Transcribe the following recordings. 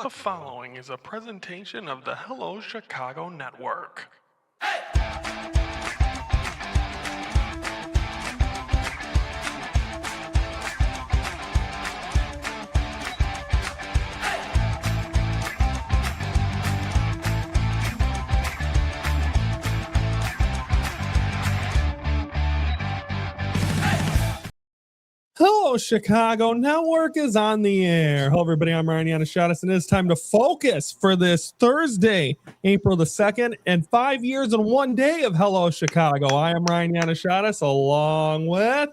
The following is a presentation of the Hello Chicago Network. Hello, Chicago Network is on the air. Hello, everybody. I'm Ryan Yannishatis, and it's time to focus for this Thursday, April the 2nd, and 5 years and 1 day of Hello, Chicago. I am Ryan Yannishatis, along with...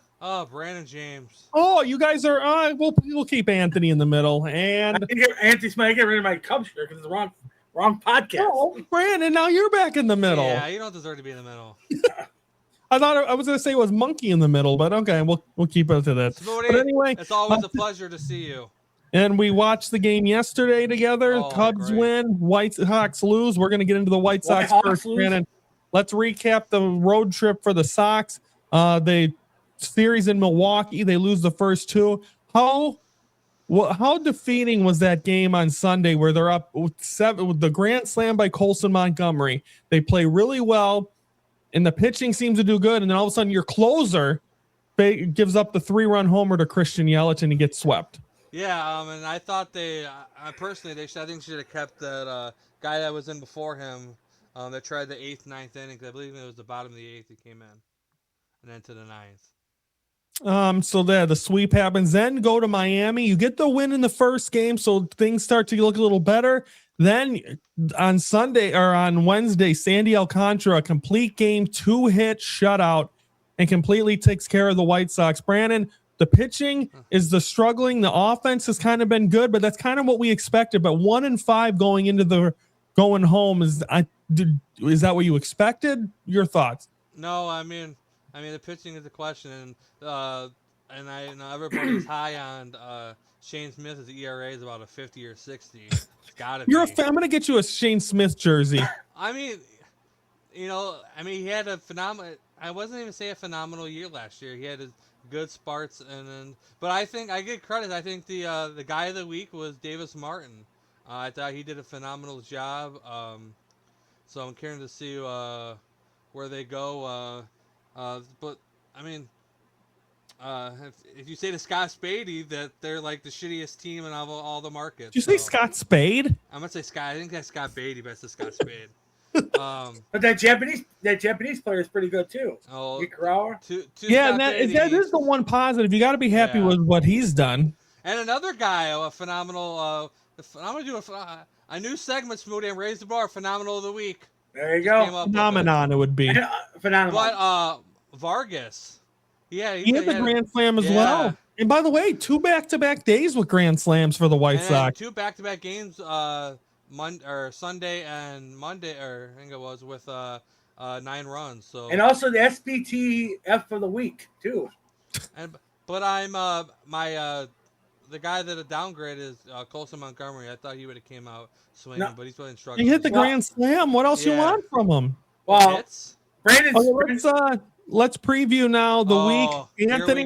Brandon James. Oh, you guys are... we'll keep Anthony in the middle, and... Anthony's might get rid of my Cubs shirt because it's the wrong podcast. Oh, Brandon, now you're back in the middle. Yeah, you don't deserve to be in the middle. I thought I was going to say it was Monkey in the middle, but okay, we'll keep it to that. Smoody, but anyway, it's always a pleasure to see you. And we watched the game yesterday together. Oh, Cubs great. win, White Sox lose. We're going to get into the White Sox first, Brandon. Let's recap the road trip for the Sox. They series in Milwaukee. They lose the first two. How defeating was that game on Sunday where they're up with the grand slam by Colson Montgomery? They play really well, and the pitching seems to do good. And then all of a sudden, your closer gives up the 3-run homer to Christian Yelich, and he gets swept. Yeah, and I thought I think should have kept that guy that was in before him that tried the 8th, 9th inning. I believe it was the bottom of the 8th he came in, and then to the 9th. So there, the sweep happens. Then go to Miami. You get the win in the first game, so things start to look a little better. Then on Wednesday, Sandy Alcantara, complete game, 2-hit shutout, and completely takes care of the White Sox. Brandon, the pitching is the struggling. The offense has kind of been good, but that's kind of what we expected. But 1-5 going home is that what you expected? Your thoughts? No, I mean the pitching is the question, and I know everybody's high on Shane Smith's ERA is about a 50 or 60. It's gotta be. I'm gonna get you a Shane Smith jersey. I mean, he had a phenomenal. I wasn't even say a phenomenal year last year. He had his good sparts, but I think I give credit. I think the guy of the week was Davis Martin. I thought he did a phenomenal job. So I'm curious to see where they go. But I mean, if you say to Scott Spady that they're like the shittiest team in all the markets. Did you say Scott Spade? I'm gonna say Scott. I think that's Scott Beatty, but it's the Scott Spade. But that Japanese player is pretty good too. Oh, yeah, and that is the one positive. You got to be happy with what he's done. And another guy, a phenomenal. I'm gonna do a new segment, Smoody, and raise the bar. Phenomenal of the week. There you go. Phenomenon, it would be. Phenomenal. But he Vargas, had the grand slam as well. And by the way, 2 back-to-back days with grand slams for the White Sox. 2 back-to-back games. Sunday and Monday, or I think it was with 9 runs. So and also the SPTF of the week too. But I'm the guy that a downgrade is Colson Montgomery. I thought he would have came out swinging, but he's been struggling. He hit the grand slam. What else you want from him? Well, let's preview now the week. Anthony,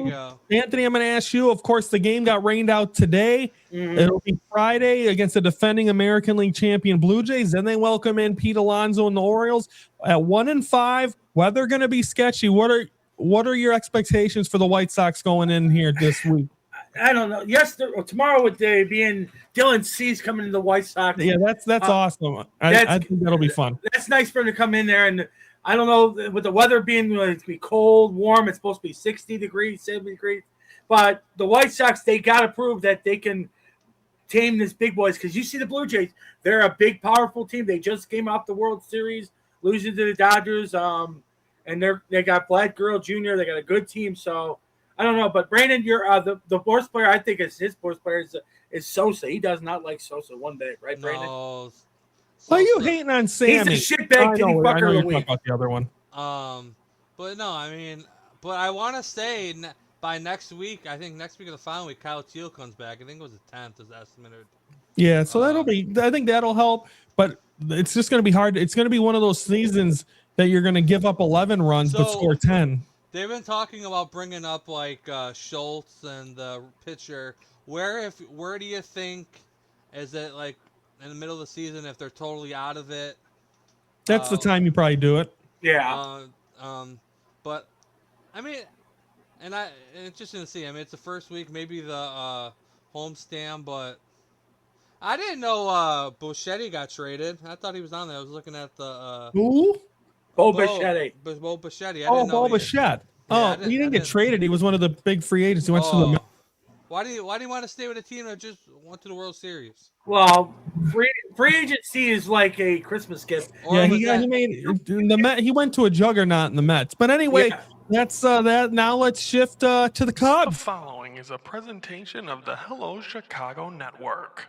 I'm going to ask you. Of course, the game got rained out today. Mm-hmm. It'll be Friday against the defending American League champion Blue Jays. Then they welcome in Pete Alonso and the Orioles at 1-5. Weather going to be sketchy. What are your expectations for the White Sox going in here this week? I don't know. Tomorrow with being Dylan Cease coming to the White Sox. Yeah, that's awesome. I think that'll be fun. That's nice for him to come in there, and I don't know, with the weather being it's be cold, warm, it's supposed to be 60 degrees, 70 degrees. But the White Sox, they got to prove that they can tame this big boys, because you see the Blue Jays, they're a big, powerful team. They just came off the World Series, losing to the Dodgers, and they got Vlad Guerrero Jr. They got a good team, so I don't know. But Brandon, you're the worst player. I think his worst player is Sosa. He does not like Sosa one bit, right, Brandon? No. Why are you hating on Sammy? He's a shitbag getting fucker of the week. About the other one. But no, but I want to say by next week, I think next week or the following week, Kyle Teal comes back. I think it was the 10th is estimated. Yeah, so I think that'll help, but it's just going to be hard. It's going to be one of those seasons that you're going to give up 11 runs but score 10. They've been talking about bringing up like Schultz and the pitcher. Where do you think is it like in the middle of the season if they're totally out of it. That's the time you probably do it. Yeah. But I mean, and it's interesting to see. I mean, it's the first week, maybe the homestand, but I didn't know Boschetti got traded. I thought he was on there. I was looking at the Who? Bo Bichetti. Bo Boschetti. I Oh, didn't know Bo Bichette. Yeah, Oh, he didn't get traded. He was one of the big free agents. He went to the Mets. Why do you want to stay with a team that just went to the World Series? Well, free agency is like a Christmas gift. Or Yeah, was he that- made the Met. He went to a juggernaut in the Mets. But anyway, Yeah. that's that. Now let's shift to the The Cubs. following is a presentation of the Hello Chicago Network.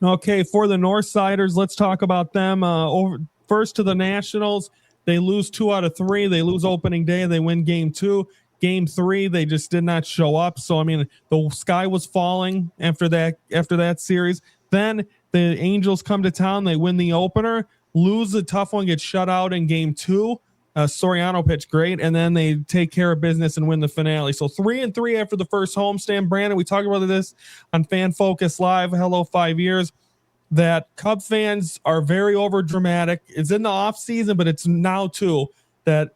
Okay, for the Northsiders, let's talk about them. Over first to the Nationals, they lose 2 out of 3. They lose opening day. They win game 2. Game 3, they just did not show up. So I mean, the sky was falling after that series. Then the Angels come to town. They win the opener, lose a tough one, get shut out in game 2. Soriano pitched great, and then they take care of business and win the finale. So 3-3 after the first homestand. Brandon, we talked about this on Fan Focus Live. Hello, 5 years. That Cub fans are very over dramatic. It's in the off season, but it's now too. That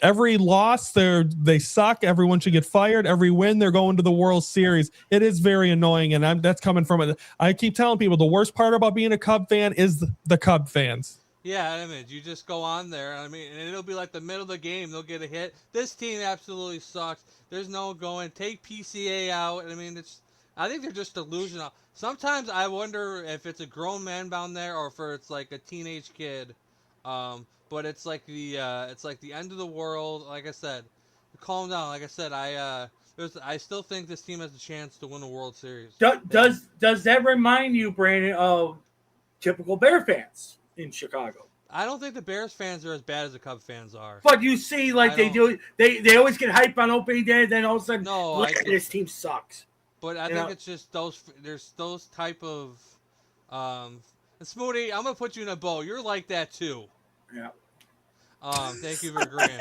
every loss they suck. Everyone should get fired. Every win they're going to the World Series. It is very annoying, and that's coming from it. I keep telling people the worst part about being a Cub fan is the Cub fans. Yeah, I mean, you just go on there. I mean, and it'll be like the middle of the game. They'll get a hit. This team absolutely sucks. There's no going. Take PCA out. I mean, I think they're just delusional. Sometimes I wonder if it's a grown man down there or if it's like a teenage kid. But it's like the end of the world. Like I said, calm down. Like I said, I still think this team has a chance to win the World Series. Does that remind you, Brandon, of typical Bear fans in Chicago? I don't think the Bears fans are as bad as the Cubs fans are. But you see, like they do, they always get hype on opening day, then all of a sudden, look, this team sucks. But I think it's just there's those type of and Smoody, I'm gonna put you in a bowl. You're like that too. Yeah. Thank you for agreeing.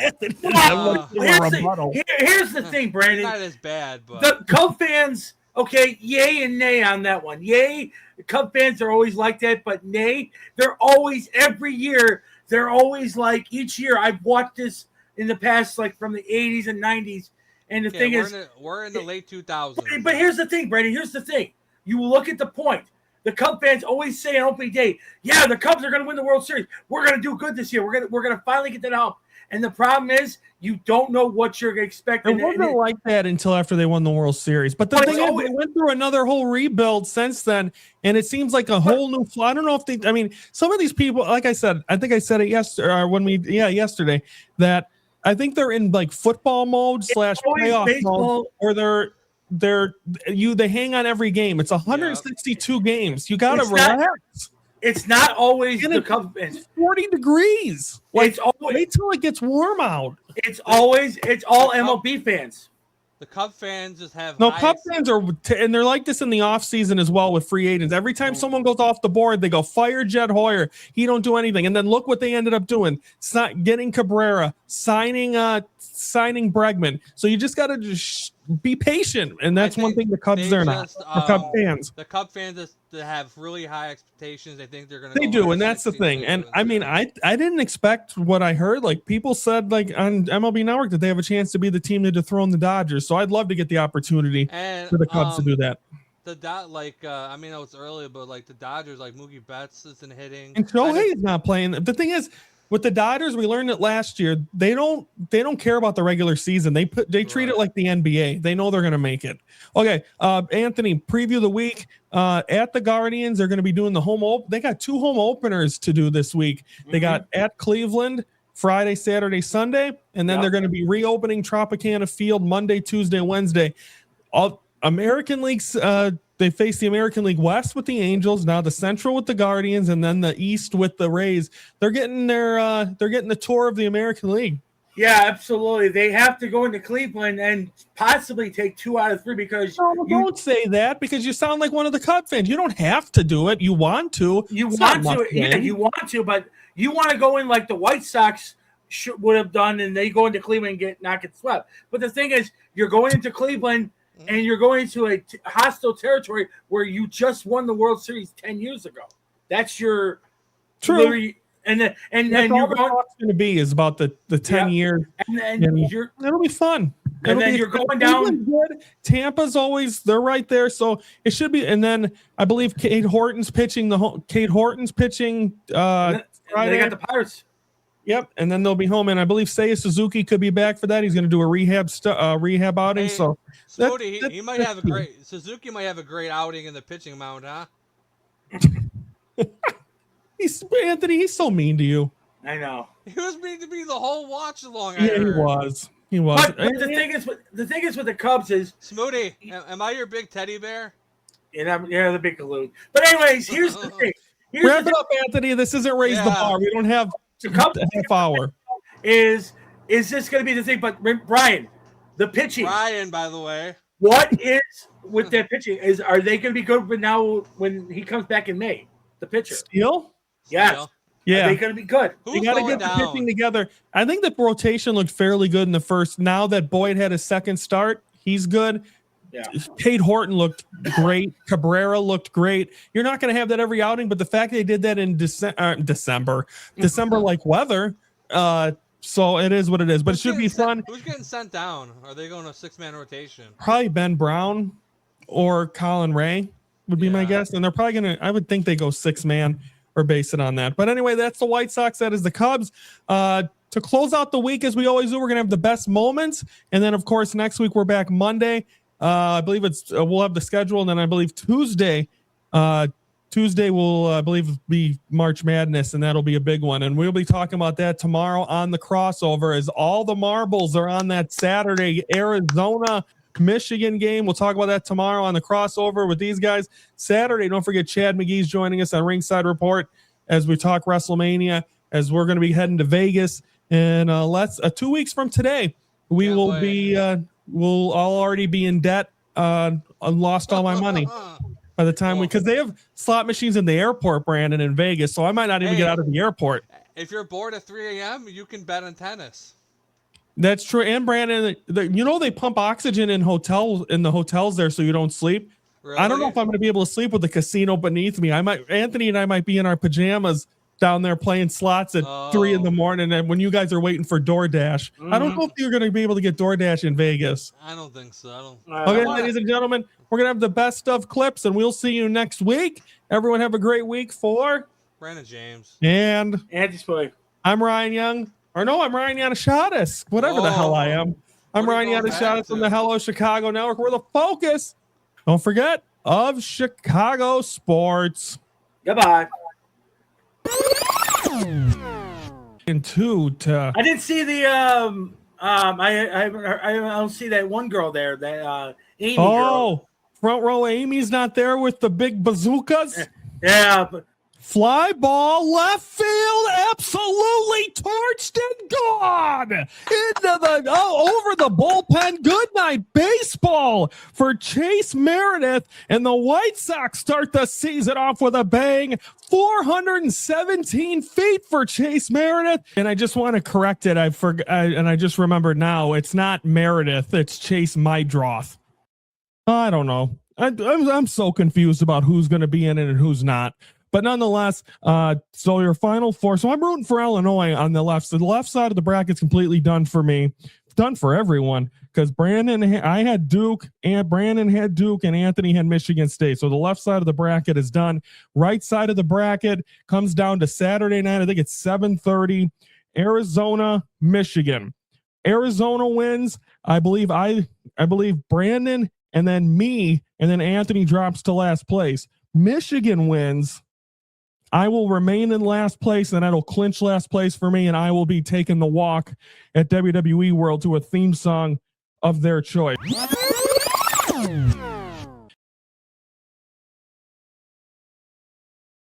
Here's the thing, Brandon. Not as bad, but the Cub fans, okay, yay and nay on that one. Yay, the Cub fans are always like that, but nay, they're always every year. They're always like each year. I've watched this in the past, like from the 80s and 90s. And the thing is, we're in the late 2000s. But here's the thing, Brandon. Here's the thing. You look at the point. The Cub fans always say on opening day, "Yeah, the Cubs are going to win the World Series. We're going to do good this year. We're going to finally get that up." And the problem is, you don't know what you're expecting. It wasn't like that until after they won the World Series. But the thing is, they went through another whole rebuild since then, and it seems like a whole new. I don't know if they. I mean, some of these people, like I said, I think I said it yesterday. Yesterday, that I think they're in like football mode / playoff mode, or they hang on every game. It's 162 games. You gotta relax. It's not always the Cubs. It's 40 degrees. Like, wait till it gets warm out. It's all MLB fans. The Cub fans just have Cub fans are, and they're like this in the offseason as well with free agents. Every time someone goes off the board, they go, fire Jed Hoyer. He don't do anything. And then look what they ended up doing. Getting Cabrera, signing Bregman. So you just got to just be patient. And that's one thing the Cubs are not. The Cub fans. The Cub fans just have really high expectations. They think they're going to They do, and that's the thing. And I mean, I didn't expect what I heard. Like, people said, like, on MLB Network that they have a chance to be the team to dethrone the Dodgers. So I'd love to get the opportunity for the Cubs to do that. I mean, it's early, but like the Dodgers, like Mookie Betts isn't hitting. And Shohei is not playing. The thing is, with the Dodgers, we learned it last year. They don't care about the regular season. They treat it like the NBA. They know they're going to make it. Okay, Anthony, preview the week at the Guardians. They're going to be doing the They got 2 home openers to do this week. They got at Cleveland Friday, Saturday, Sunday, and then they're going to be reopening Tropicana Field Monday, Tuesday, Wednesday. All American Leagues. They face the American League West with the Angels, now the Central with the Guardians, and then the East with the Rays. They're getting the tour of the American League. Yeah, absolutely. They have to go into Cleveland and possibly take 2 out of 3 because No, don't say that because you sound like one of the Cub fans. You don't have to do it. You want to. you It's want not to. much Yeah, gain. you want to, but you want to go in like the White Sox would have done, and they go into Cleveland and not get swept. But the thing is, you're going into Cleveland and you're going to a hostile territory where you just won the World Series 10 years ago. That's your True. And That's you're all the talk's going to be is about the 10 years. and you're It'll be fun. And then you're going down. Good. Tampa's they're right there, so it should be. And then I believe Kate Horton's pitching. Kate Horton's pitching. And they got the Pirates. Yep, and then they'll be home. And I believe Seiya Suzuki could be back for that. He's going to do a rehab outing. Hey, so Smoody, he might have a great Suzuki might have a great outing in the pitching mound, huh? Anthony. He's so mean to you. I know. He was mean to me the whole watch along. Yeah, he was. He was. But the thing is with the Cubs is Smoody, am I your big teddy bear? and you're the big balloon. But anyways, here's the thing. Wrap it up, Anthony. This isn't raise the bar. We don't have the Cubs a half hour. Is this going to be the thing? But Brian, the pitching. Brian, by the way. What is with that pitching? Are they going to be good? But now when he comes back in May, the pitcher. Steele? Yes. Steele. Yeah. Are they going to be good? Who's They got to going get the down? pitching together. I think the rotation looked fairly good in the first. Now that Boyd had his second start, he's good. Yeah. Kate Horton looked great. Cabrera looked great. You're not going to have that every outing, but the fact they did that in December like weather, so it is what it is. But it should be fun. Who's getting sent down? Are they going to 6-man rotation? Probably Ben Brown or Colin Ray would be my guess. And they're probably going to, I would think they go 6-man or base it on that. But anyway, that's the White Sox. That is the Cubs. To close out the week, as we always do, we're going to have the best moments. And then, of course, next week we're back Monday. I believe we'll have the schedule. And then I believe Tuesday will, I believe, be March Madness. And that'll be a big one. And we'll be talking about that tomorrow on the crossover as all the marbles are on that Saturday, Arizona Michigan game. We'll talk about that tomorrow on the crossover with these guys. Saturday, don't forget Chad McGee's joining us on Ringside Report as we talk WrestleMania, as we're going to be heading to Vegas. And 2 weeks from today, we Can't will wait. be we'll all already be in debt. I lost all my money by the time because they have slot machines in the airport, Brandon, in Vegas. So I might not even get out of the airport. If you're bored at 3 a.m., you can bet on tennis. That's true. And Brandon, they pump oxygen in the hotels there so you don't sleep. Really? I don't know if I'm going to be able to sleep with the casino beneath me. Anthony and I might be in our pajamas down there playing slots at 3 a.m. and when you guys are waiting for DoorDash. I don't know if you're going to be able to get DoorDash in Vegas. I don't think so. Okay, ladies and gentlemen, we're going to have the best of clips and we'll see you next week. Everyone have a great week for Brandon James. And Andy Spoy. I'm Ryan Young. Or no, I'm Ryan Yanishadis. Whatever the hell I am. I'm What are Ryan you going Yanishadis back from to? the Hello Chicago Network. We're the focus, don't forget, of Chicago sports. Goodbye. And two to I didn't see the I don't see that one girl there, that Amy girl. front row Amy's not there with the big bazookas. Yeah, but Fly ball left field, absolutely torched and gone over the bullpen. Good night baseball for Chase Meredith, and the White Sox start the season off with a bang. 417 feet for Chase Meredith, and I just want to correct it. I forgot, and I just remembered now. It's not Meredith. It's Chase Mydroth. I don't know. I'm so confused about who's going to be in it and who's not. But nonetheless, so your final four. So I'm rooting for Illinois on the left. So the left side of the bracket's completely done for me. It's done for everyone because I had Duke, and Brandon had Duke, and Anthony had Michigan State. So the left side of the bracket is done. Right side of the bracket comes down to Saturday night. I think it's 7:30. Arizona, Michigan. Arizona wins. I believe Brandon, and then me, and then Anthony drops to last place. Michigan wins. I will remain in last place, and that'll clinch last place for me, and I will be taking the walk at WWE World to a theme song of their choice.